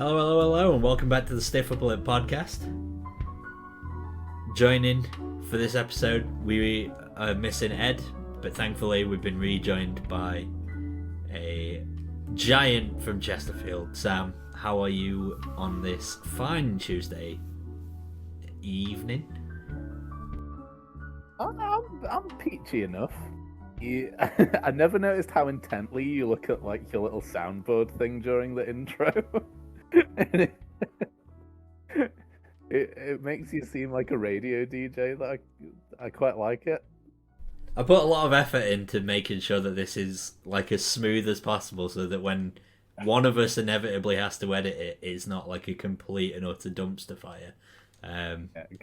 Hello, hello, hello, and welcome back to the Stiff Upper Lip podcast. Joining for this episode, we are missing Ed, but thankfully we've been rejoined by a giant from Chesterfield. Sam, how are you on this fine Tuesday evening? I'm peachy enough. I never noticed how intently you look at like your little soundboard thing during the intro. And it makes you seem like a radio DJ. That I quite like it. I put a lot of effort into making sure that this is like as smooth as possible, so that when one of us inevitably has to edit it, it's not like a complete and utter dumpster fire.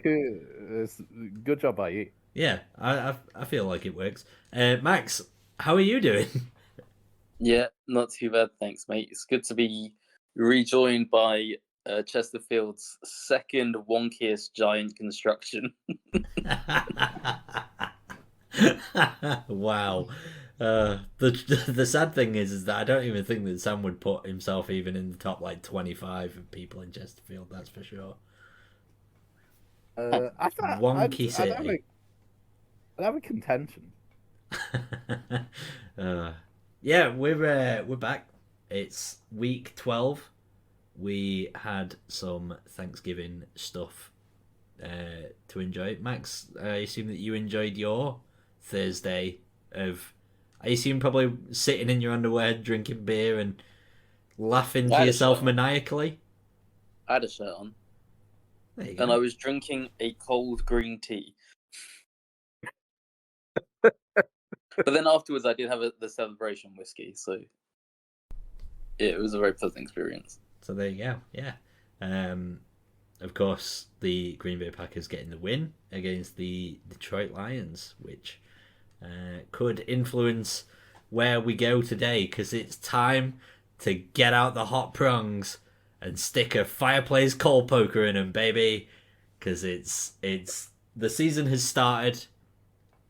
Good job by you. Yeah, I feel like it works. Max, how are you doing? Yeah, not too bad, thanks, mate. It's good to be rejoined by Chesterfield's second wonkiest giant construction. Wow. The sad thing is that I don't even think that Sam would put himself even in the top like 25 of people in Chesterfield. That's for sure. I thought Wonky city. I'd have a contention. Yeah, we're back. It's week 12. We had some Thanksgiving stuff to enjoy. Max, I assume that you enjoyed your Thursday of. I assume probably sitting in your underwear, drinking beer, and laughing to yourself maniacally. I had a shirt on, and I was drinking a cold green tea. But then afterwards, I did have the celebration whiskey, so yeah, it was a very pleasant experience. So there you go. Yeah. Of course, the Green Bay Packers getting the win against the Detroit Lions, which could influence where we go today, because it's time to get out the hot prongs and stick a Fireplace Coal Poker in them, baby. Because it's the season has started.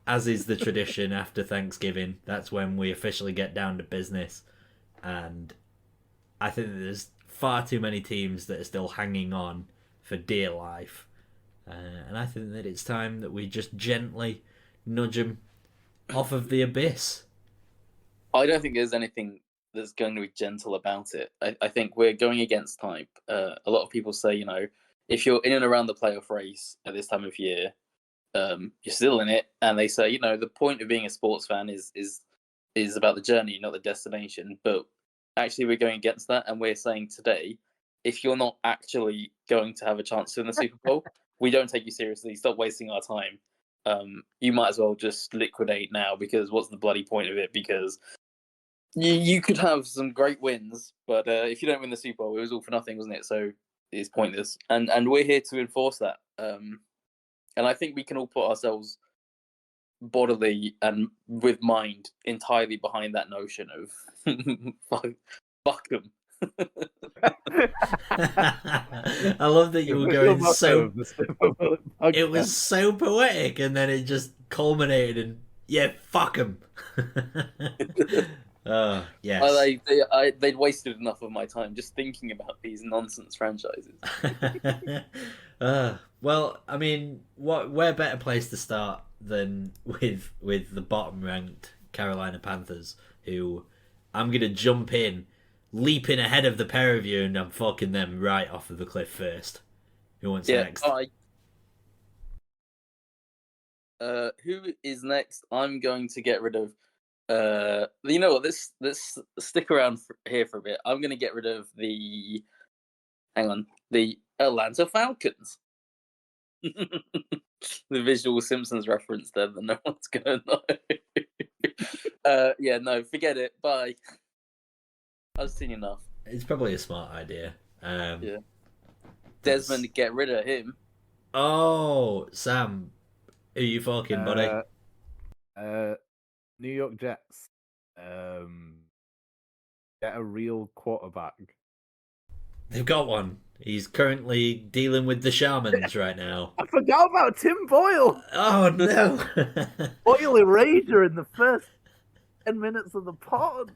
As is the tradition after Thanksgiving, that's when we officially get down to business. And I think that there's far too many teams that are still hanging on for dear life. And I think that it's time that we just gently nudge them off of the abyss. I don't think there's anything that's going to be gentle about it. I think we're going against type. A lot of people say, if you're in and around the playoff race at this time of year, you're still in it, and they say, the point of being a sports fan is about the journey, not the destination. But actually, we're going against that, and we're saying today, if you're not actually going to have a chance to win the Super Bowl, we don't take you seriously. Stop wasting our time. You might as well just liquidate now, because what's the bloody point of it? Because you could have some great wins, but if you don't win the Super Bowl, it was all for nothing, wasn't it? So it's pointless, and we're here to enforce that. And I think we can all put ourselves bodily and with mind entirely behind that notion of fuck them. I love that you were going so. It was so poetic, and then it just culminated in fuck them. Oh yes. They'd wasted enough of my time just thinking about these nonsense franchises. Well, I mean, where better place to start than with the bottom ranked Carolina Panthers, who I'm gonna jump in, leaping ahead of the pair of you, and I'm fucking them right off of the cliff first. Who wants next? Who is next? I'm going to get rid of. You know what? Let's stick around here for a bit. I'm going to get rid of the Atlanta Falcons. The visual Simpsons reference there that no one's going to know. No, forget it. Bye. I've seen enough. It's probably a smart idea. Yeah. Desmond, get rid of him. Oh, Sam, who are you fucking, buddy? New York Jets. Get a real quarterback. They've got one. He's currently dealing with the shamans right now. I forgot about Tim Boyle. Oh no! Boyle Eraser in the first 10 minutes of the pod.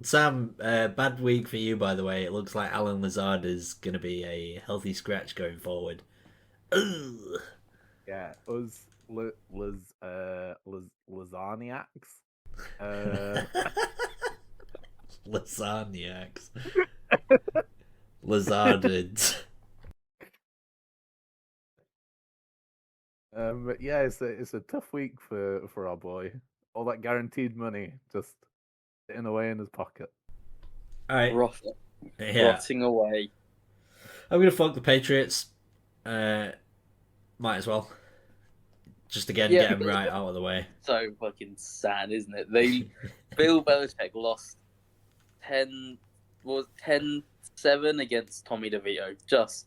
Sam, bad week for you, by the way. It looks like Alan Lazard is going to be a healthy scratch going forward. Ugh. Yeah, us lasagniacs. Lasagniacs. Lazardids. But yeah, it's a tough week for our boy. All that guaranteed money just sitting away in his pocket. Alright. Yeah. Rotting away. I'm going to fuck the Patriots. Might as well. Just again, get them right out of the way. So fucking sad, isn't it? Bill Belichick lost 10-7 against Tommy DeVito. Just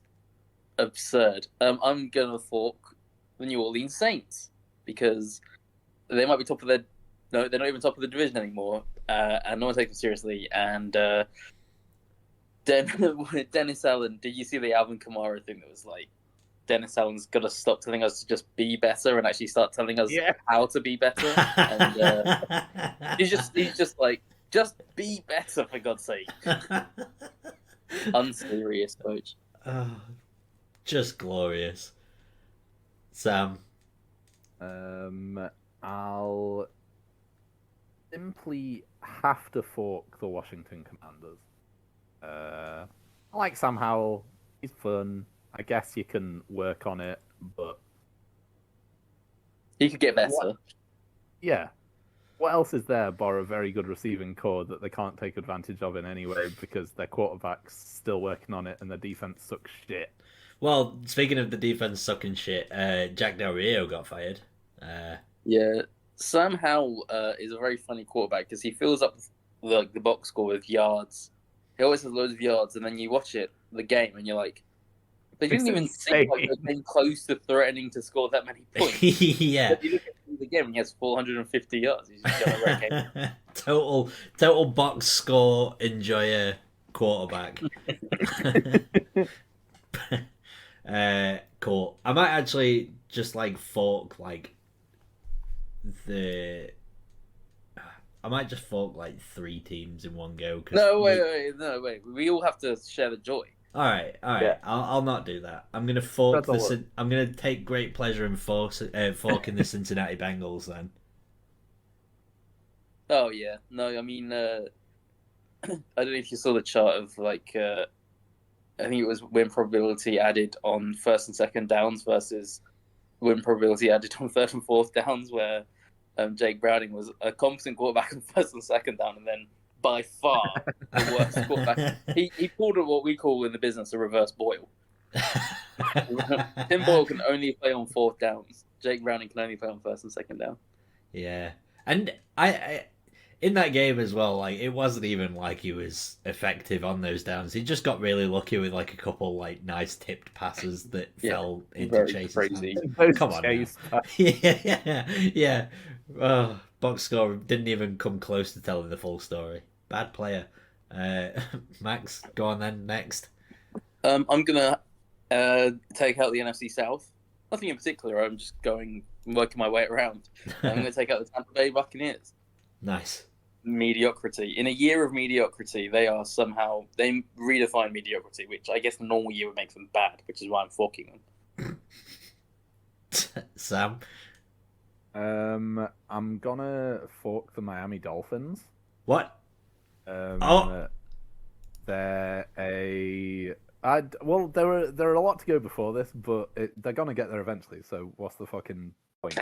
absurd. I'm gonna fork the New Orleans Saints because they might be top of their. No, they're not even top of the division anymore, and no one takes them seriously. And Dennis Allen, did you see the Alvin Kamara thing that was like? Dennis Allen's got to stop telling us to just be better and actually start telling us how to be better. And he's just like, just be better for God's sake. Unserious coach. Just glorious. Sam. I'll simply have to fork the Washington Commanders. I like Sam Howell. He's fun. I guess you can work on it, but he could get better. What else is there bar a very good receiving core that they can't take advantage of in any way because their quarterback's still working on it and their defense sucks shit? Well, speaking of the defense sucking shit, Jack Del Rio got fired. Yeah, Sam Howell is a very funny quarterback because he fills up the box score with yards. He always has loads of yards, and then you watch the game, and you're like, they didn't even seem like they came close to threatening to score that many points. Yeah. But you look at the game and he has 450 yards. He's just got a right total box score enjoyer quarterback. Cool. I might actually just fork I might just fork 3 teams in one go. No, wait. We all have to share the joy. All right. Yeah. I'll not do that. I'm gonna fork this. I'm gonna take great pleasure in forking the Cincinnati Bengals then. Oh yeah, no, I mean, I don't know if you saw the chart of I think it was win probability added on first and second downs versus win probability added on third and fourth downs, where Jake Browning was a competent quarterback on first and second down, and then by far the worst quarterback. He pulled what we call in the business a reverse Boyle. Tim Boyle can only play on fourth downs. Jake Browning can only play on first and second down. Yeah, and I in that game as well, it wasn't even like he was effective on those downs. He just got really lucky with a couple nice tipped passes that fell into Chase's crazy. Come on, yeah. Oh, box score didn't even come close to telling the full story. Bad player. Max, go on then. Next. I'm gonna take out the NFC South. Nothing in particular. I'm just working my way around. I'm gonna take out the Tampa Bay Buccaneers. Nice. Mediocrity. In a year of mediocrity, they redefine mediocrity, which I guess the normal year would make them bad, which is why I'm forking them. Sam. I'm gonna fork the Miami Dolphins. What? They're a lot to go before this, but they're gonna get there eventually. So what's the fucking point?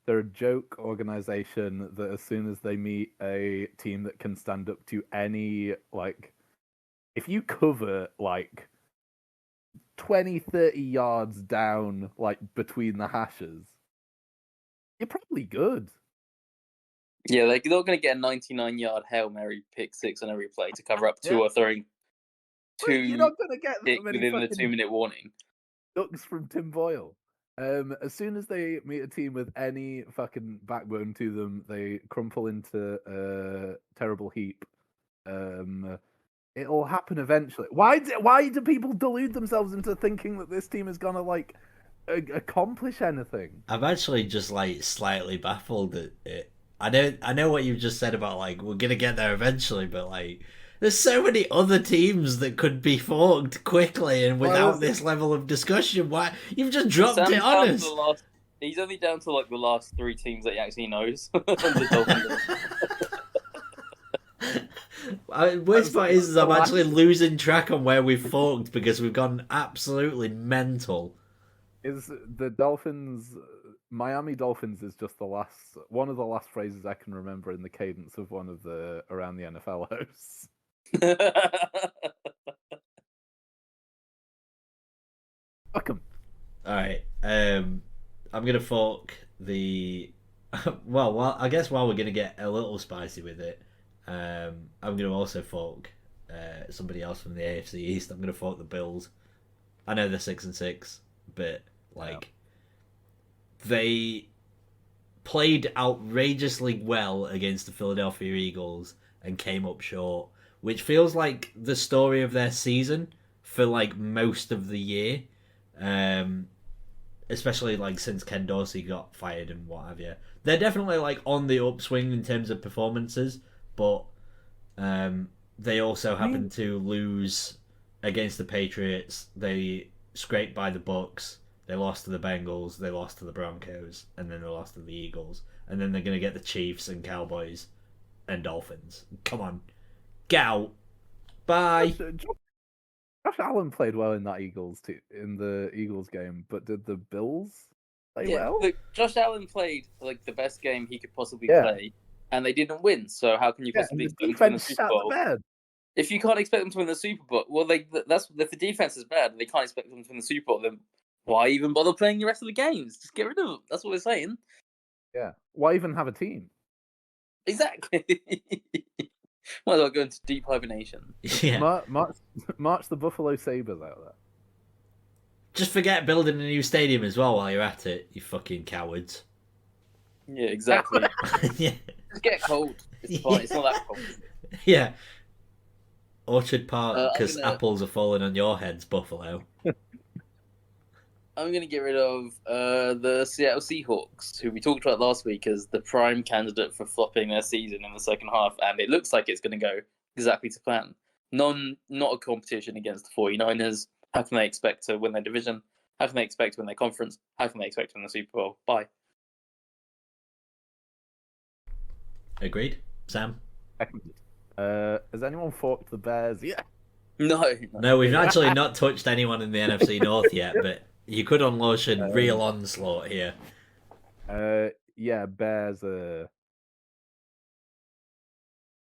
They're a joke organization that as soon as they meet a team that can stand up to any if you cover 20-30 yards down between the hashes, you're probably good. Yeah, they're not going to get a 99-yard Hail Mary pick six on every play to cover up two or throwing two. You're not going to get that many within the 2-minute warning. Ducks from Tim Boyle. As soon as they meet a team with any fucking backbone to them, they crumple into a terrible heap. It'll happen eventually. Why do people delude themselves into thinking that this team is gonna accomplish anything? I'm actually just slightly baffled at it. I know what you've just said about like we're gonna get there eventually, but like there's so many other teams that could be forked quickly and without this level of discussion. Why you've just dropped Sam's it on down to us? the last. He's only down to like the last 3 teams that he actually knows. The Dolphins. Worst part is I'm actually losing track on where we've forked because we've gone absolutely mental. Is the Dolphins, Miami Dolphins is just one of the last phrases I can remember in the cadence of one of the Around the NFL hosts. Fuck 'em. Alright, I'm gonna fork the... well, I guess while we're gonna get a little spicy with it, I'm gonna also fork somebody else from the AFC East. I'm gonna fork the Bills. I know they're 6-6, but like they played outrageously well against the Philadelphia Eagles and came up short, which feels like the story of their season for like most of the year, especially like since Ken Dorsey got fired and what have you. They're definitely like on the upswing in terms of performances, but they also happened to lose against the Patriots. They scraped by the Bucks. They lost to the Bengals. They lost to the Broncos, and then they lost to the Eagles. And then they're gonna get the Chiefs and Cowboys and Dolphins. Come on, get out. Bye. Josh Allen played well in that in the Eagles game, but did the Bills play well? Look, Josh Allen played like the best game he could possibly play, and they didn't win. So how can you possibly expect them to win the Super Bowl? If you can't expect them to win the Super Bowl, well, if the defense is bad and they can't expect them to win the Super Bowl, then why even bother playing the rest of the games? Just get rid of them. That's what we're saying. Yeah. Why even have a team? Exactly. Might as well go into deep hibernation. Yeah. March the Buffalo Sabres out there. Just forget building a new stadium as well while you're at it, you fucking cowards. Yeah, exactly. Yeah. Just get cold. It's fine. It's not that cold. Yeah. Orchard Park, because apples are falling on your heads, Buffalo. I'm going to get rid of the Seattle Seahawks, who we talked about last week as the prime candidate for flopping their season in the second half, and it looks like it's going to go exactly to plan. Not a competition against the 49ers. How can they expect to win their division? How can they expect to win their conference? How can they expect to win the Super Bowl? Bye. Agreed. Sam? Has anyone forked the Bears yet? No, we've actually not touched anyone in the NFC North yet, but you could unleash a real onslaught here. Yeah, Bears.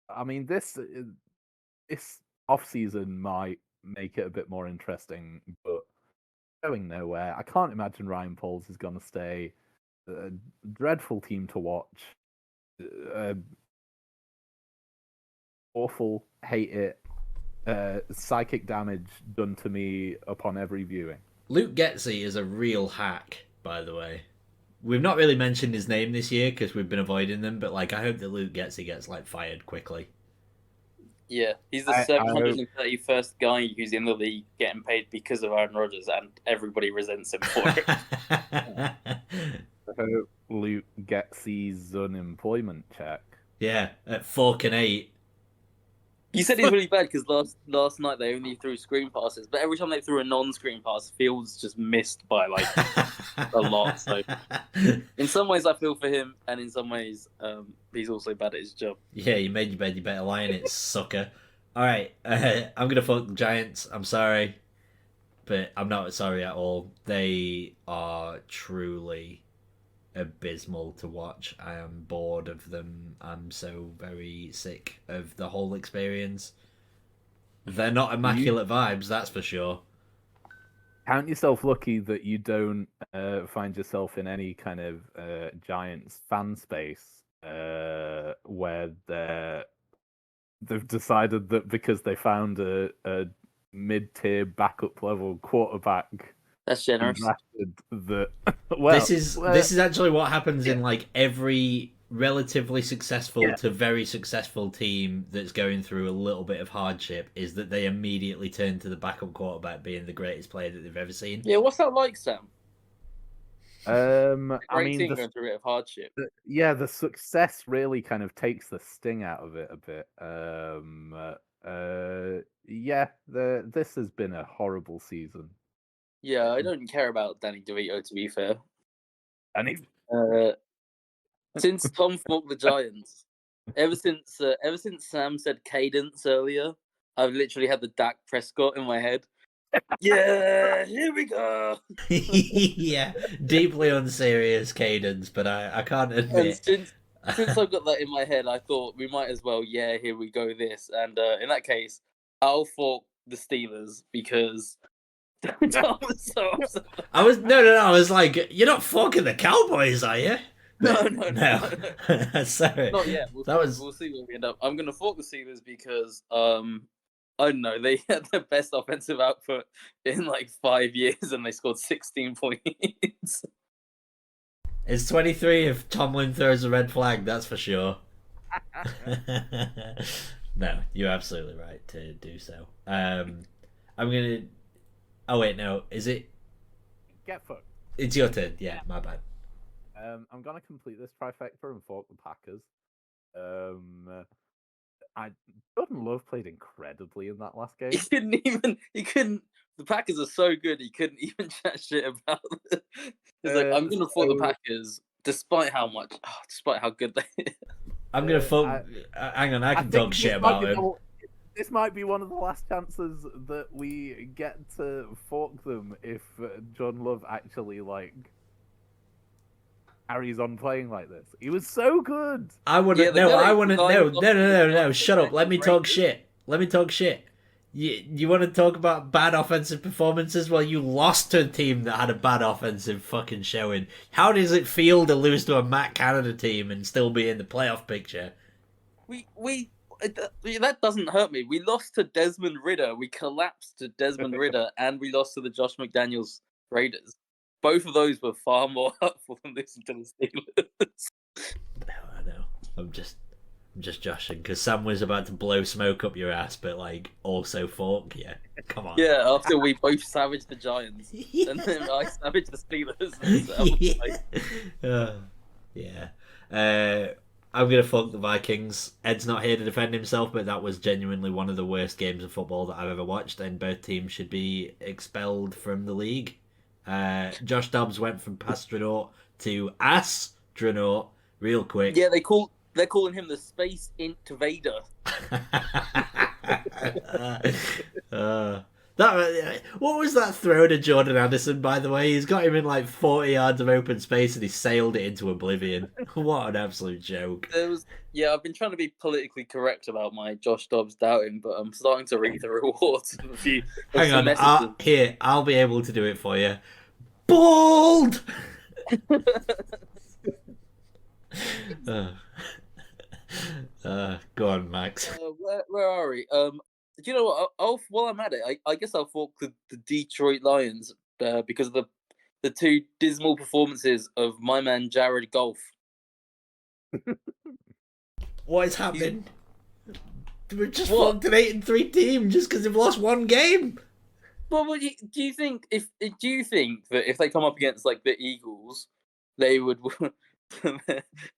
I mean, this off season might make it a bit more interesting, but going nowhere. I can't imagine Ryan Pauls is going to stay. A dreadful team to watch. Awful, hate it. Psychic damage done to me upon every viewing. Luke Getsy is a real hack, by the way. We've not really mentioned his name this year because we've been avoiding them, but like I hope that Luke Getsy gets like fired quickly. Yeah, he's the 731st guy who's in the league getting paid because of Aaron Rodgers, and everybody resents him for it. I hope Luke Getsy's unemployment check. Yeah, at 4 and 8. You said he's really bad because last night they only threw screen passes, but every time they threw a non-screen pass, Fields just missed by like a lot. So in some ways I feel for him, and in some ways he's also bad at his job. Yeah, you made your bed, you better lie in it, sucker. Alright, I'm going to fuck the Giants. I'm sorry, but I'm not sorry at all. They are truly abysmal to watch. I am bored of them. I'm so very sick of the whole experience. They're not immaculate vibes, that's for sure. Count yourself lucky that you don't find yourself in any kind of Giants fan space where they've decided that because they found a mid-tier backup level quarterback. That's generous. That, this is actually what happens in like every relatively successful to very successful team that's going through a little bit of hardship, is that they immediately turn to the backup quarterback being the greatest player that they've ever seen. Yeah, what's that like, Sam? A I great mean, team going through a bit of hardship. yeah, the success really kind of takes the sting out of it a bit. Yeah, this has been a horrible season. Yeah, I don't care about Danny DeVito, to be fair. And it's Since Tom forked the Giants, ever since Sam said cadence earlier, I've literally had the Dak Prescott in my head. Yeah, here we go. Yeah, deeply unserious cadence, but I can't And admit. since I've got that in my head, I thought we might as well. Yeah, here we go. This and in that case, I'll fork the Steelers because Tom was so upset. I was no. I was like, you're not fucking the Cowboys, are you? No. Sorry. Not yet. We'll see where we end up. I'm gonna fork the Steelers because I don't know, they had their best offensive output in like 5 years and they scored 16 points. It's 23 if Tomlin throws a red flag, that's for sure. No, you're absolutely right to do so. I'm gonna. Oh wait, no, is it? get fucked. It's your turn. Yeah, my bad. I'm gonna complete this trifecta and fork the Packers. Jordan Love played incredibly in that last game. He couldn't. The Packers are so good. He couldn't even chat shit about it. He's like, I'm gonna fork the Packers, despite how good they. I'm gonna fork. Hang on, I can talk shit about him. This might be one of the last chances that we get to fork them if John Love actually carries on playing like this. He was so good. I wouldn't. Yeah, I wouldn't. no. No. Shut up. Let me talk shit. You want to talk about bad offensive performances? Well, you lost to a team that had a bad offensive fucking showing. How does it feel to lose to a Matt Canada team and still be in the playoff picture? That doesn't hurt me. We lost to Desmond Ridder. We collapsed to Desmond Ridder, and we lost to the Josh McDaniels Raiders. Both of those were far more hurtful than losing to the Steelers. No, I know. I'm just joshing because Sam was about to blow smoke up your ass, but also fork. Yeah, come on. Yeah, after we both savaged the Giants, and then I savaged the Steelers. Yeah. I'm going to fork the Vikings. Ed's not here to defend himself, but that was genuinely one of the worst games of football that I've ever watched, and both teams should be expelled from the league. Josh Dobbs went from Pastronaut to Astronaut real quick. Yeah, they're calling him the Space Invader. What was that throw to Jordan Addison, by the way? He's got him in 40 yards of open space and he sailed it into oblivion. What an absolute joke. I've been trying to be politically correct about my Josh Dobbs doubting, but I'm starting to read the rewards of a few Hang on, I'll be able to do it for you. Bald! Go on, Max. Where are we? Do you know what? While I'm at it, I guess I'll fork the Detroit Lions because of the two dismal performances of my man Jared Goff. What is happening? We've just forked an 8-3 team just because they've lost one game. Well, do you think that if they come up against the Eagles, they would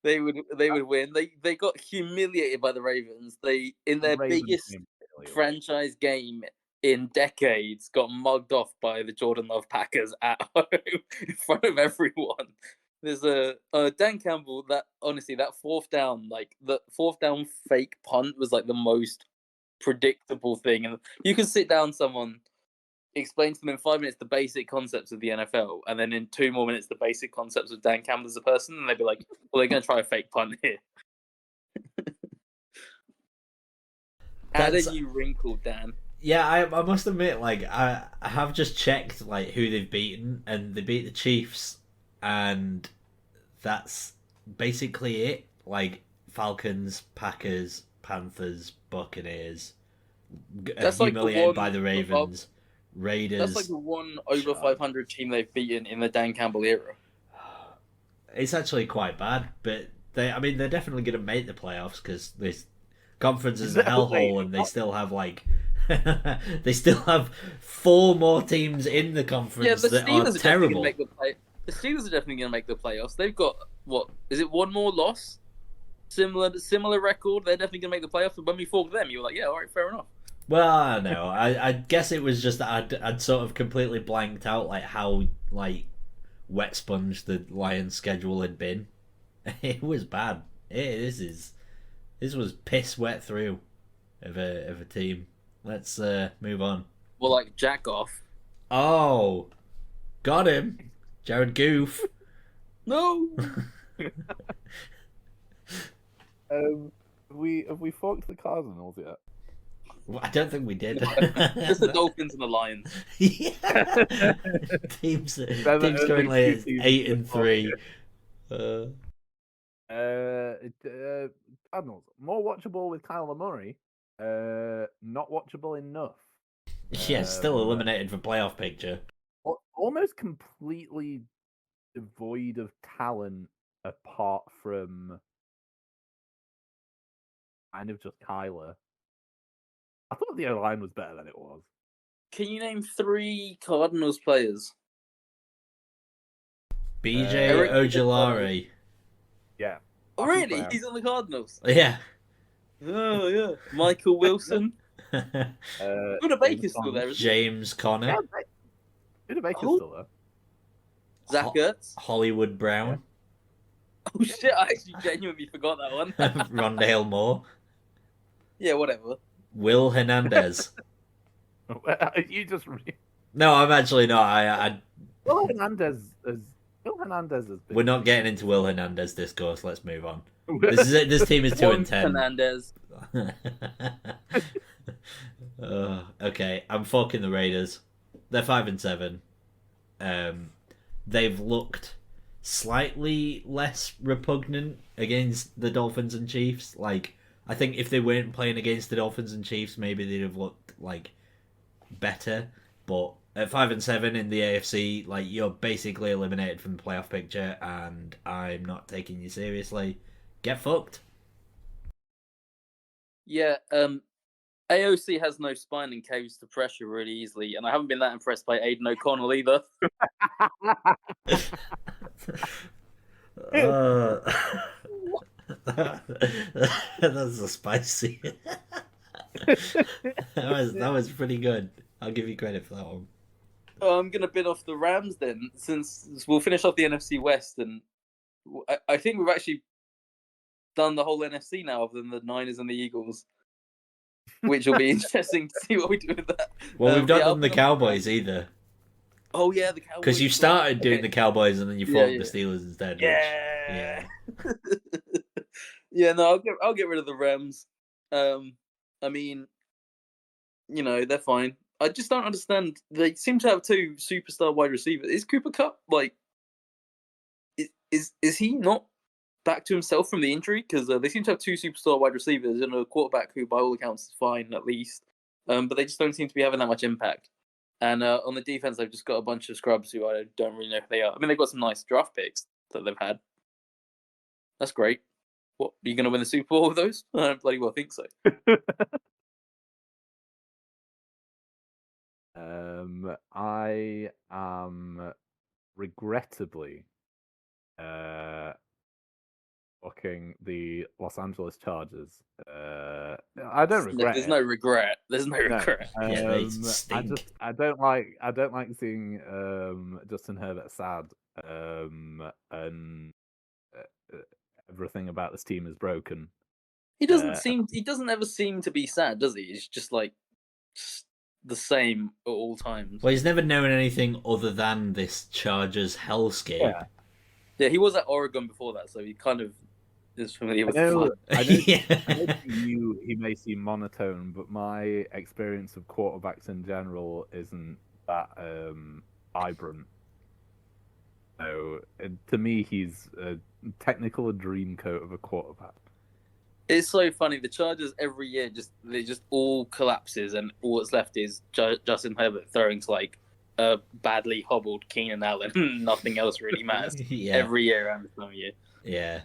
they would win? They got humiliated by the Ravens. They in their biggest franchise game in decades got mugged off by the Jordan Love Packers at home in front of everyone. There's a Dan Campbell that fourth down fake punt was the most predictable thing, and you can sit down someone, explain to them in 5 minutes the basic concepts of the NFL, and then in 2 more minutes the basic concepts of Dan Campbell as a person, and they'd be like, well, they're going to try a fake punt here. How did you wrinkle, Dan? Yeah, I must admit, I have just checked who they've beaten, and they beat the Chiefs, and that's basically it. Falcons, Packers, Panthers, Buccaneers, humiliated by the Ravens, Raiders. That's the one over 500 team they've beaten in the Dan Campbell era. It's actually quite bad, but they're definitely going to make the playoffs because this conference is a hellhole, and they still have they still have 4 more teams in the conference that are terrible. The Steelers are definitely going to make the playoffs. They've got what is it? One more loss, similar record. They're definitely going to make the playoffs. And when we fought them, you were like, yeah, all right, fair enough. Well, I don't know. I guess it was just that I'd sort of completely blanked out like how like wet sponge the Lions' schedule had been. It was bad. This was piss wet through of a team. Let's move on. Well, like jack off. Oh, got him, Jared Goof. No. Have we forked the Cardinals yet? Well, I don't think we did. Just the Dolphins and the Lions. Yeah. Teams currently at 8-3. Cardinals more watchable with Kyler Murray. Not watchable enough. Yeah, still eliminated for playoff picture. Almost completely devoid of talent apart from kind of just Kyler. I thought the O-line was better than it was. Can you name 3 Cardinals players? BJ Eric Ojolari. Yeah. Oh, really? He's on the Cardinals. Yeah. Oh, yeah. Michael Wilson. Buda Baker's still there, isn't he? James Conner. Yeah, Buda Baker's still there. Zach Ertz. Hollywood Brown. Oh, shit. I actually genuinely forgot that one. Rondale Moore. Yeah, whatever. Will Hernandez. You just... No, I'm actually not. Will Hernandez has been... We're not getting into Will Hernandez discourse. Let's move on. This team is 2-10. Hernandez. Okay, I'm fucking the Raiders. They're 5-7. They've looked slightly less repugnant against the Dolphins and Chiefs. Like, I think if they weren't playing against the Dolphins and Chiefs, maybe they'd have looked like better. But at 5-7 in the AFC, like, you're basically eliminated from the playoff picture, and I'm not taking you seriously. Get fucked. Yeah, AOC has no spine and caves to pressure really easily, and I haven't been that impressed by Aiden O'Connell either. That's a spicy. that was pretty good. I'll give you credit for that one. I'm gonna bid off the Rams then, since we'll finish off the NFC West, and I think we've actually done the whole NFC now, other than the Niners and the Eagles, which will be interesting to see what we do with that. Well, we've not done the Cowboys either. Oh yeah, the Cowboys. Because you started doing the Cowboys and then you fought the Steelers instead. Yeah. Yeah. No, I'll get rid of the Rams. I mean, you know, they're fine. I just don't understand. They seem to have 2 superstar wide receivers. Is Cooper Kupp like? Is he not back to himself from the injury? Because they seem to have 2 superstar wide receivers and a quarterback who, by all accounts, is fine at least. But they just don't seem to be having that much impact. And on the defense, they've just got a bunch of scrubs who I don't really know who they are. I mean, they've got some nice draft picks that they've had. That's great. What, are you going to win the Super Bowl with those? I don't bloody well think so. I am regrettably fucking the Los Angeles Chargers. I don't regret. There's no regret. There's no regret. They stink. I don't like seeing Justin Herbert sad. And everything about this team is broken. He doesn't ever seem to be sad, does he? He's just like the same at all times. Well, he's never known anything other than this Chargers hellscape. Yeah, he was at Oregon before that, so he kind of is familiar with I know Yeah. he may seem monotone, but my experience of quarterbacks in general isn't that vibrant. So to me, he's a technical dreamcoat of a quarterback. It's so funny. The Chargers every year they just all collapses, and all that's left is Justin Herbert throwing to like a badly hobbled Keenan Allen. Nothing else really matters. Every year around this time of year. Yeah.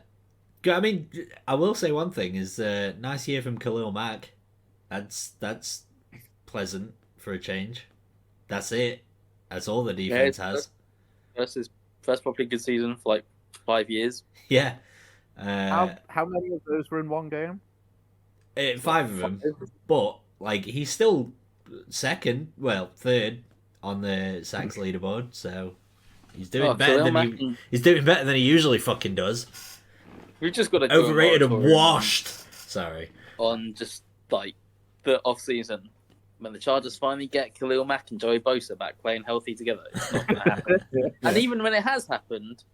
I mean, I will say one thing is nice year from Khalil Mack. That's pleasant for a change. That's it. That's all the defense has. Versus First properly good season for like 5 years. Yeah. How many of those were in one game? 5 of them. But like he's still third on the sacks leaderboard, so he's doing better than he's doing better than he usually fucking does. We've just got to overrated and washed. Sorry. On just like the off season. When the Chargers finally get Khalil Mack and Joey Bosa back playing healthy together, it's not going to happen. And even when it has happened,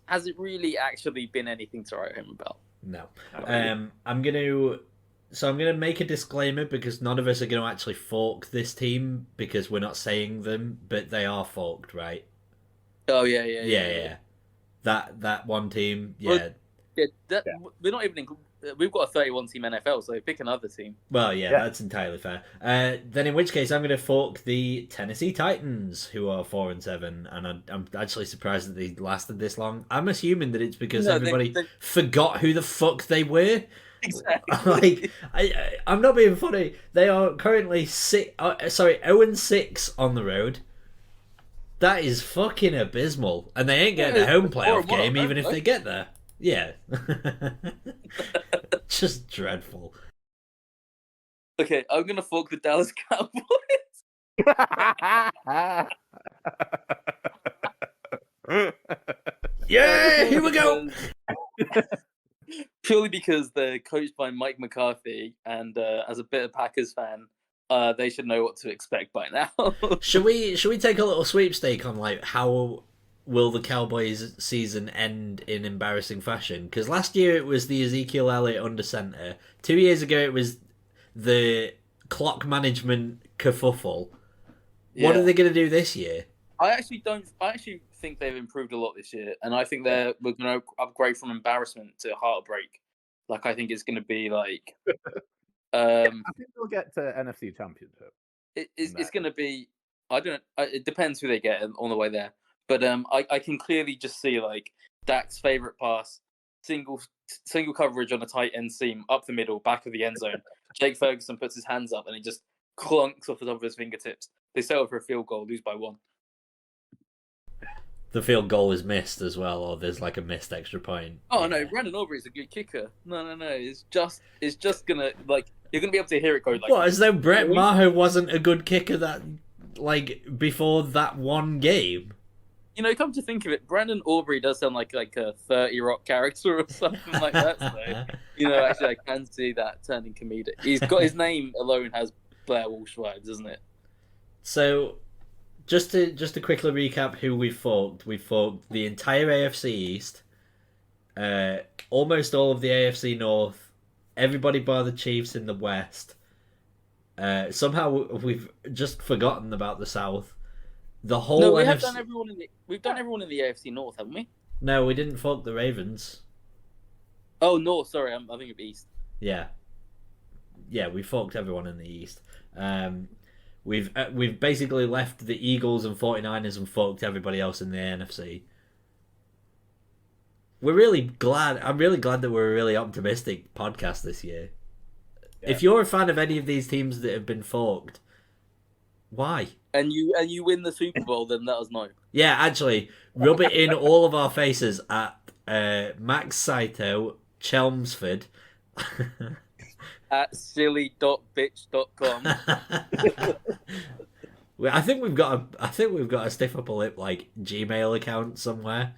has it really actually been anything to write home about? No. I'm gonna make a disclaimer because none of us are gonna actually fork this team because we're not saying them, but they are forked, right? Oh yeah. That one team, yeah. Well, we're not even. We've got a 31-team NFL, so pick another team. Well, yeah, that's entirely fair. Then, in which case, I'm going to fork the Tennessee Titans, who are 4-7, and I'm actually surprised that they lasted this long. I'm assuming that it's because everybody forgot who the fuck they were. Exactly. I'm not being funny. They are currently 0-6 on the road. That is fucking abysmal, and they ain't getting a home playoff game even if they get there. Yeah. Just dreadful. Okay, I'm going to fork the Dallas Cowboys. Yeah, here we go. Purely because they're coached by Mike McCarthy, and as a bitter Packers fan, they should know what to expect by now. Should we take a little sweepstake on like how will the Cowboys season end in embarrassing fashion? Because last year it was the Ezekiel Elliott under center. 2 years ago it was the clock management kerfuffle. Yeah. What are they going to do this year? I actually think they've improved a lot this year, and I think we're going to upgrade from embarrassment to heartbreak. Like I think it's going to be like. I think they'll get to NFC Championship. It's going to be. I don't. It depends who they get on the way there. But I can clearly just see like Dak's favorite pass, single coverage on a tight end seam, up the middle, back of the end zone. Jake Ferguson puts his hands up and he just clunks off the top of his fingertips. They settle for a field goal, lose by 1. The field goal is missed as well, or there's like a missed extra point. Oh no, Brandon Aubrey's a good kicker. No. It's just gonna like you're gonna be able to hear it go like. What? As though Brett Maher wasn't a good kicker that like before that one game. You know, come to think of it, Brandon Aubrey does sound like a 30 Rock character or something like that. So, you know, actually, I can see that turning comedic. He's got his name alone has Blair Walsh vibes, doesn't it? So, just to quickly recap who we forked the entire AFC East, almost all of the AFC North, everybody bar the Chiefs in the West. Somehow we've just forgotten about the South. The whole no, we NFC... have done everyone in the AFC North, haven't we? No, we didn't fork the Ravens. Oh, North, sorry, I'm thinking of East. Yeah, we forked everyone in the East. We've basically left the Eagles and 49ers and forked everybody else in the NFC. I'm really glad that we're a really optimistic podcast this year. Yeah. If you're a fan of any of these teams that have been forked, why? And you win the Super Bowl, then let us know. Yeah, actually, rub it in all of our faces at Max Saito, Chelmsford. At silly.bitch.com. I think we've got a stiff upper lip like Gmail account somewhere.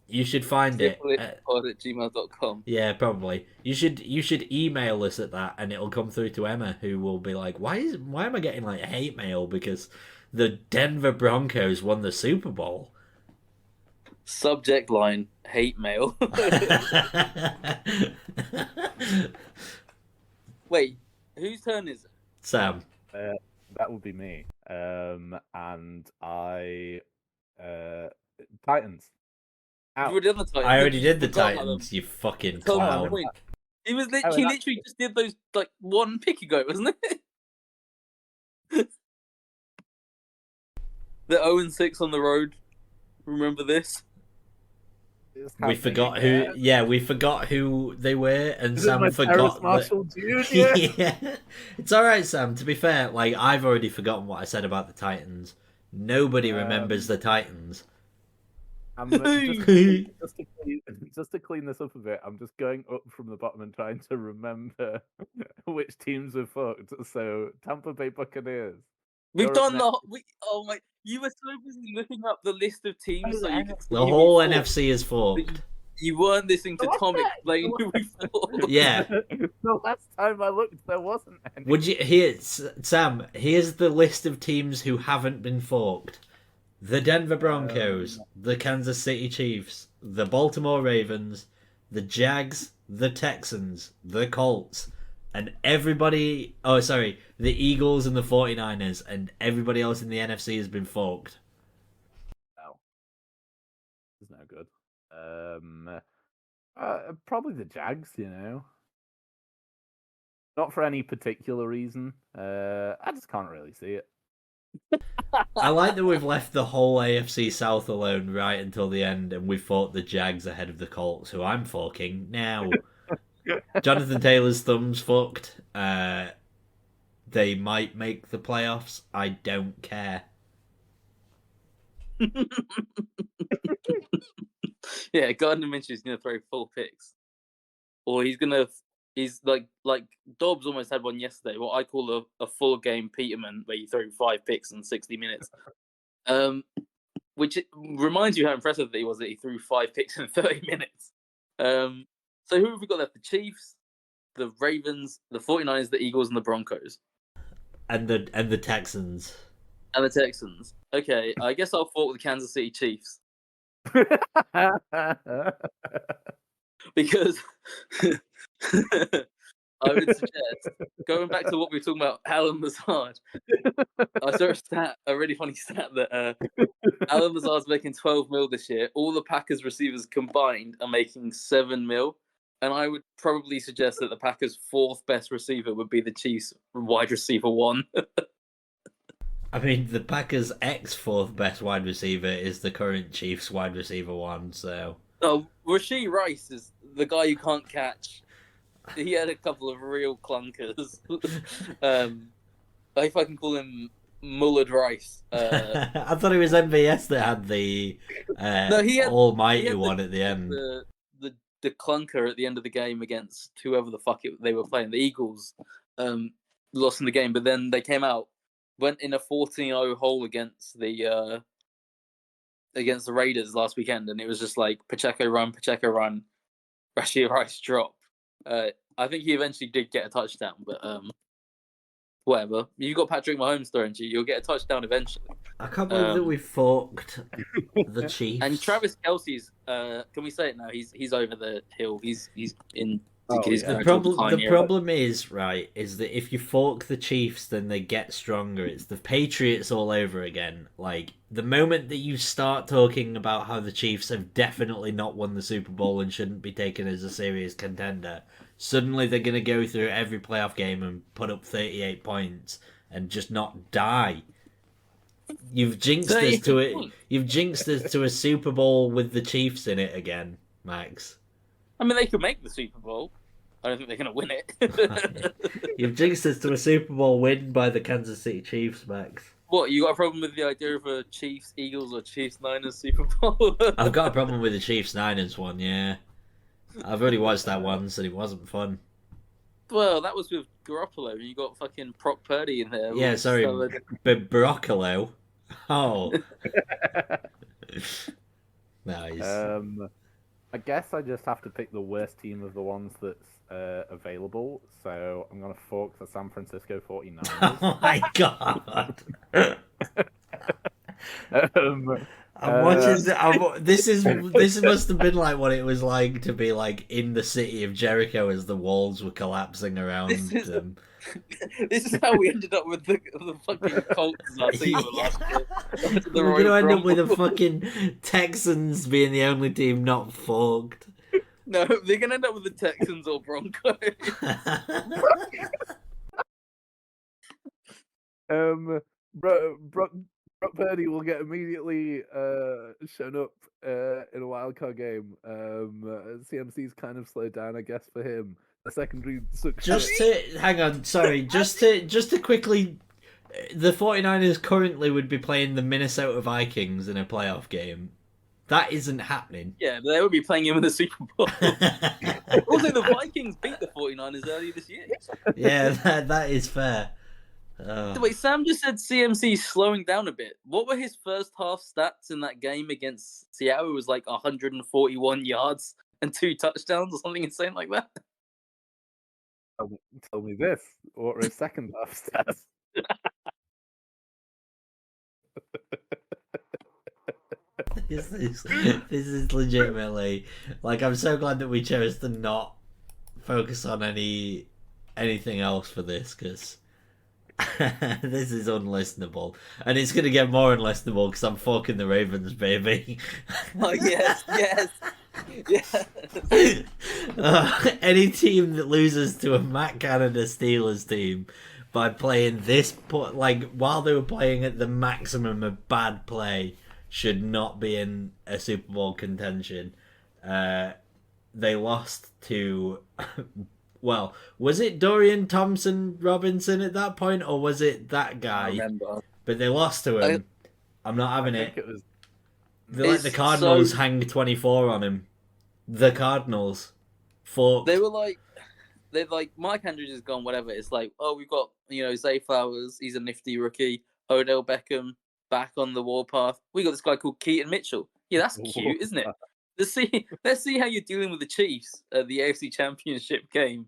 You should find it at gmail.com. Yeah, probably. You should email us at that, and it'll come through to Emma, who will be like, "Why am I getting like hate mail because the Denver Broncos won the Super Bowl?" Subject line: hate mail. Wait, whose turn is it? Sam. That would be me. And I Titans. You already did the Titans. I already did the Titans, you fucking clown. He literally just did those like one pick ago, wasn't it? The 0-6 on the road. Remember this? We forgot who. Yeah, we forgot who they were, and Sam forgot. Marshall Jr. Yeah, it's all right, Sam. To be fair, like I've already forgotten what I said about the Titans. Nobody remembers the Titans. Just to clean this up a bit, I'm just going up from the bottom and trying to remember which teams are fucked. So Tampa Bay Buccaneers. We've You're up done next. oh my! You were so busy looking up the list of teams so you could see The who we whole fought. NFC is forked. You weren't listening to What's Tom that? explain who we fought. Yeah. The last time I looked, there wasn't any. Would you here, Sam? Here's the list of teams who haven't been forked: the Denver Broncos, the Kansas City Chiefs, the Baltimore Ravens, the Jags, the Texans, the Colts, and everybody. Oh, sorry, the Eagles and the 49ers, and everybody else in the NFC has been forked. No, it's no good. Probably the Jags. Not for any particular reason. I just can't really see it. I like that we've left the whole AFC South alone right until the end, and we fought the Jags ahead of the Colts, who I'm forking now. Jonathan Taylor's thumb's fucked. They might make the playoffs. I don't care. Yeah, Gardner Minshew's going to throw 4 picks, or he's like Dobbs almost had one yesterday. What I call a full game Peterman, where you throw 5 picks in 60 minutes. Which reminds you how impressive he was that he threw 5 picks in 30 minutes. So who have we got left? The Chiefs, the Ravens, the 49ers, the Eagles, and the Broncos. And the Texans. And the Texans. Okay, I guess I'll fought with the Kansas City Chiefs. Because I would suggest, going back to what we were talking about, Alan Lazard. I saw a really funny stat that Alan Lazard's making 12 mil this year. All the Packers receivers combined are making 7 mil. And I would probably suggest that the Packers' 4th best receiver would be the Chiefs' wide receiver 1. I mean, the Packers' ex-4th best wide receiver is the current Chiefs' wide receiver 1, so... Oh, Rashee Rice is the guy you can't catch. He had a couple of real clunkers. If I can call him Mullard Rice. I thought it was MVS that had the almighty one at the end. The clunker at the end of the game against whoever the fuck they were playing. The Eagles lost in the game, but then they came out, went in a 14-0 hole against the Raiders last weekend, and it was just like Pacheco run, Rashee Rice drop. I think he eventually did get a touchdown, but whatever. You got Patrick Mahomes, don't you? You'll get a touchdown eventually. I can't believe that we forked the Chiefs. And Travis Kelce's, can we say it now? He's over the hill. He's in. The problem is that if you fork the Chiefs, then they get stronger. It's the Patriots all over again. Like, the moment that you start talking about how the Chiefs have definitely not won the Super Bowl and shouldn't be taken as a serious contender, suddenly they're going to go through every playoff game and put up 38 points and just not die. You've jinxed us to it. You've jinxed us to a Super Bowl with the Chiefs in it again, Max. I mean, they could make the Super Bowl. I don't think they're going to win it. You've jinxed us to a Super Bowl win by the Kansas City Chiefs, Max. What, you got a problem with the idea of a Chiefs-Eagles or Chiefs-Niners Super Bowl? I've got a problem with the Chiefs-Niners one, yeah. I've already watched that once and it wasn't fun. Well, that was with Garoppolo, and you got fucking Brock Purdy in there. Yeah, sorry, but Broccolo. Oh. Nice. I guess I just have to pick the worst team of the ones that's available. So I'm going to fork the San Francisco 49ers. Oh my god. I'm watching. This must have been like what it was like to be like in the city of Jericho as the walls were collapsing around them. This is how we ended up with the fucking Colts last year. We're going to end up with the fucking Texans being the only team not forked. No, they're going to end up with the Texans or Broncos. Brock Purdy will get immediately shown up in a wildcard game. CMC's kind of slowed down, I guess, for him. The secondary success. Just to quickly, the 49ers currently would be playing the Minnesota Vikings in a playoff game That isn't happening. Yeah, but they would be playing him in the Super Bowl. Also, the Vikings beat the 49ers earlier this year. Yeah, that is fair. Wait, Sam just said CMC slowing down a bit. What were his first half stats in that game against Seattle? It was like 141 yards and 2 touchdowns or something insane like that. Tell me this. What were his second half stats? This is legitimately like, I'm so glad that we chose to not focus on anything else for this, because this is unlistenable, and it's gonna get more unlistenable because I'm fucking the Ravens, baby. Oh yes. Any team that loses to a Matt Canada Steelers team by playing this while they were playing at the maximum of bad play should not be in a Super Bowl contention. They lost to well, was it Dorian Thompson-Robinson at that point, or was it that guy? I remember. But they lost to him. I'm not having it. They let the It's Cardinals so- hang 24 on him. The Cardinals. They were like, Mike Andrews is gone, whatever. It's like, oh, we've got, Zay Flowers, he's a nifty rookie. Odell Beckham back on the warpath. We got this guy called Keaton Mitchell. Yeah, that's cute, isn't it? Let's see how you're dealing with the Chiefs at the AFC Championship game.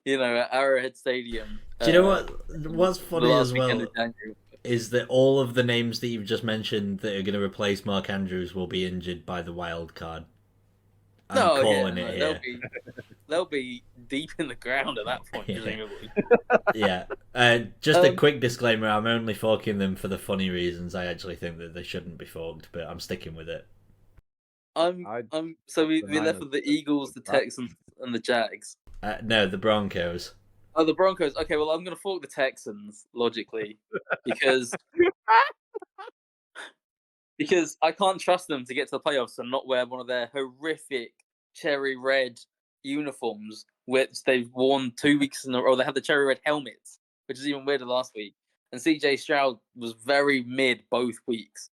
At Arrowhead Stadium. Do you know what's funny the as last weekend well of January. is that all of the names that you've just mentioned that are going to replace Mark Andrews will be injured by the wild card. I'm calling it here. They'll be deep in the ground at that point, Yeah. presumably. Yeah. Just a quick disclaimer, I'm only forking them for the funny reasons. I actually think that they shouldn't be forked, but I'm sticking with it. So we left with the Eagles, the Texans, and the Jags. No, the Broncos. Oh, the Broncos. Okay, well, I'm going to fork the Texans, logically, because I can't trust them to get to the playoffs and not wear one of their horrific cherry red uniforms, which they've worn 2 weeks in a row. They had the cherry red helmets, which is even weirder last week. And CJ Stroud was very mid both weeks.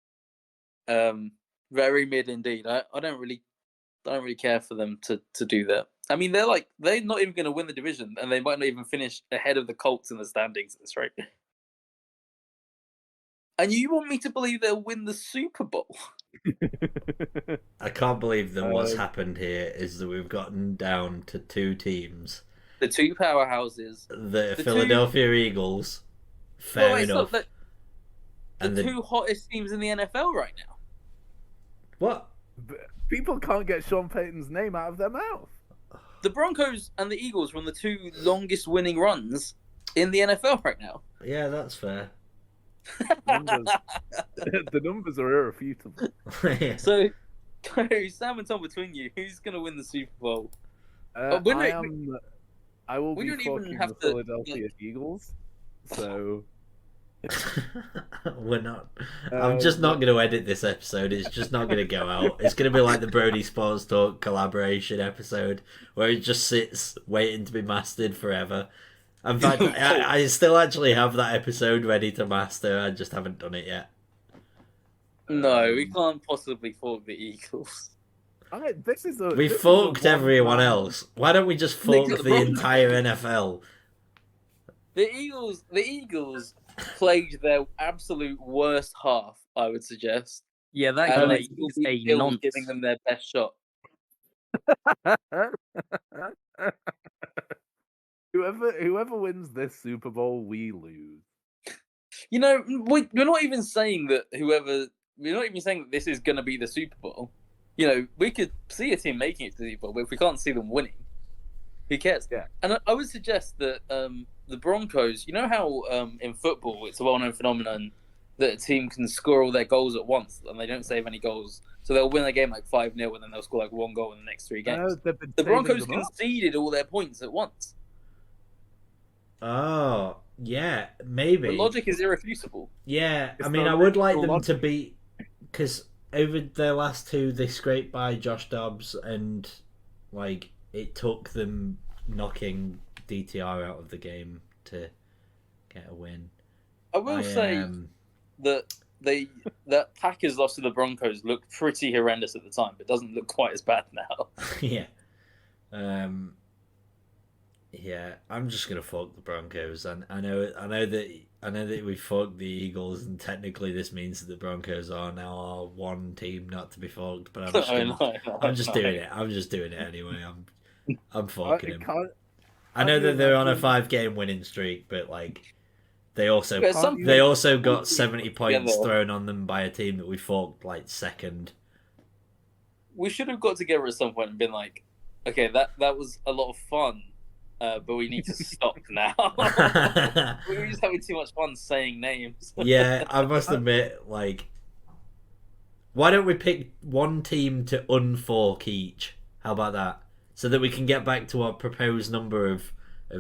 Very mid indeed. I don't really care for them to do that. I mean, they're not even going to win the division, and they might not even finish ahead of the Colts in the standings at this rate. And you want me to believe they'll win the Super Bowl? I can't believe that what's happened here is that we've gotten down to two teams. The two powerhouses. The Philadelphia Eagles. Fair enough. The two hottest teams in the NFL right now. What? People can't get Sean Payton's name out of their mouth. The Broncos and the Eagles run the two longest winning runs in the NFL right now. Yeah, that's fair. The numbers are irrefutable. So, Sam and Tom, between you, who's going to win the Super Bowl? I will be forking the Philadelphia Eagles. So we're not. I'm just not going to edit this episode. It's just not going to go out. It's going to be like the Brody Sports Talk collaboration episode where it just sits waiting to be mastered forever. In fact, I still actually have that episode ready to master. I just haven't done it yet. No, we can't possibly fork the Eagles. We forked everyone else. Why don't we just fork the entire NFL? The Eagles played their absolute worst half, I would suggest. Yeah, that guy is a nonce. Giving them their best shot. Whoever wins this Super Bowl, we lose. We're not even saying that we're not even saying that this is going to be the Super Bowl. We could see a team making it to the Super Bowl, but if we can't see them winning, who cares? Yeah. And I would suggest that the Broncos, how in football it's a well-known phenomenon that a team can score all their goals at once and they don't save any goals. So they'll win a game like 5-0 and then they'll score like one goal in the next 3 games. The Broncos conceded all their points at once. Oh, yeah, maybe. The logic is irrefutable. Yeah, I would like them to beat, because over their last 2, they scraped by Josh Dobbs, and it took them knocking DTR out of the game to get a win. I will say that that Packers loss to the Broncos looked pretty horrendous at the time, but doesn't look quite as bad now. Yeah. Yeah, I'm just gonna fuck the Broncos, and I know that we fucked the Eagles, and technically this means that the Broncos are now our one team not to be fucked. But I'm just doing it. I'm just doing it anyway. I'm fucking him. I know that they're on a 5-game winning streak, but like they also got 70 points thrown on them by a team that we fucked like second. We should have got together at some point and been like, okay, that was a lot of fun. But we need to stop now. We were just having too much fun saying names. Yeah, I must admit, like, why don't we pick one team to unfork each? How about that? So that we can get back to our proposed number of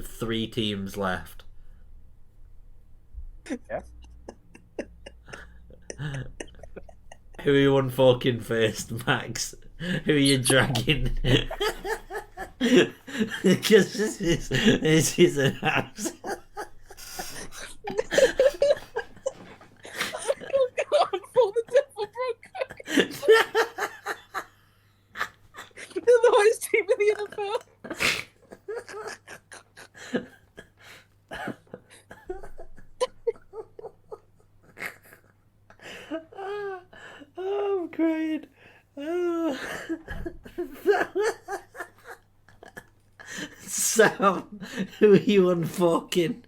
3 teams left. Yeah. Who are you unforking first, Max? Who are you dragging? Because this is an house. They're the worst team in the NFL. Oh, I'm crying. Oh. Sam, who are you unforking?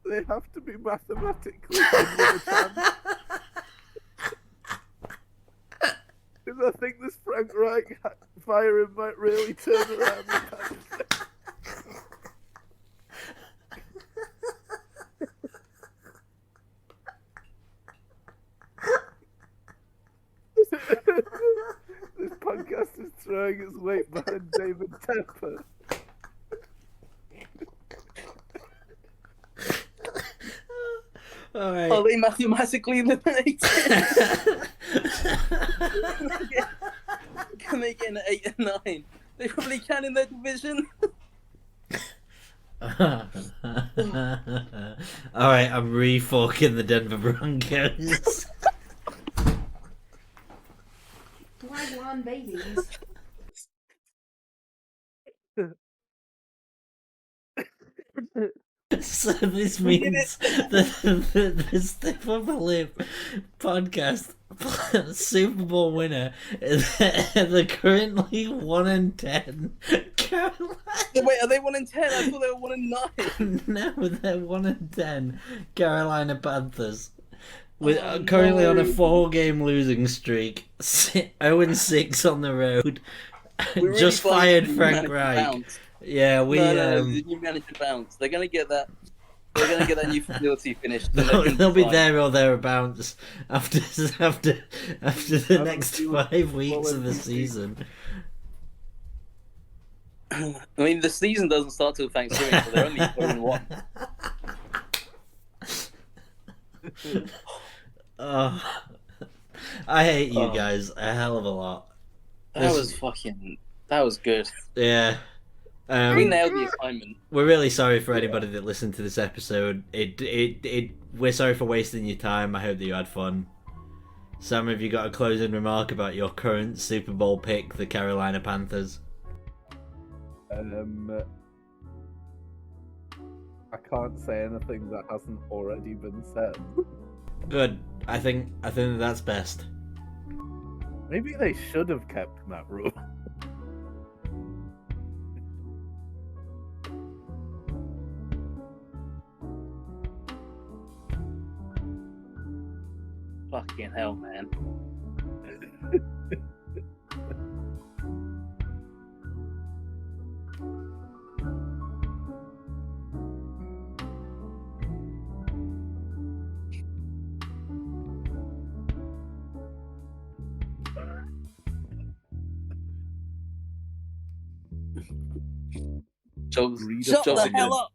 They have to be mathematically in with a chance. Because I think this Frank Reich firing might really turn around the Panthers. This podcast is throwing its weight behind David Tepper. All right. Are they mathematically eliminated? Can they get an 8 and 9? They probably can in their division. Alright, I'm re-forking the Denver Broncos. Wagwan babies. So this means that the Stiff Upper Lip podcast Super Bowl winner is they're currently 1-10. Carolina. Wait, are they 1-10? I thought they were 1-9. No, they're 1-10. Carolina Panthers. With currently on a 4-game losing streak, 0-6 on the road. Really Just fired Frank Reich. Reich. Yeah, we the new manager bounce. They're gonna get that. They're gonna get that new facility finished. They'll be there or thereabouts after the next 5 weeks of the season. I mean, the season doesn't start till Thanksgiving, so they're only 4-1. Oh, I hate you guys a hell of a lot. That was good. Yeah. We nailed the assignment. We're really sorry for anybody that listened to this episode. We're sorry for wasting your time. I hope that you had fun. Sam, have you got a closing remark about your current Super Bowl pick, the Carolina Panthers? I can't say anything that hasn't already been said. Good. I think that's best. Maybe they should have kept Matt Rule. Fucking hell, man. Shut the hell up!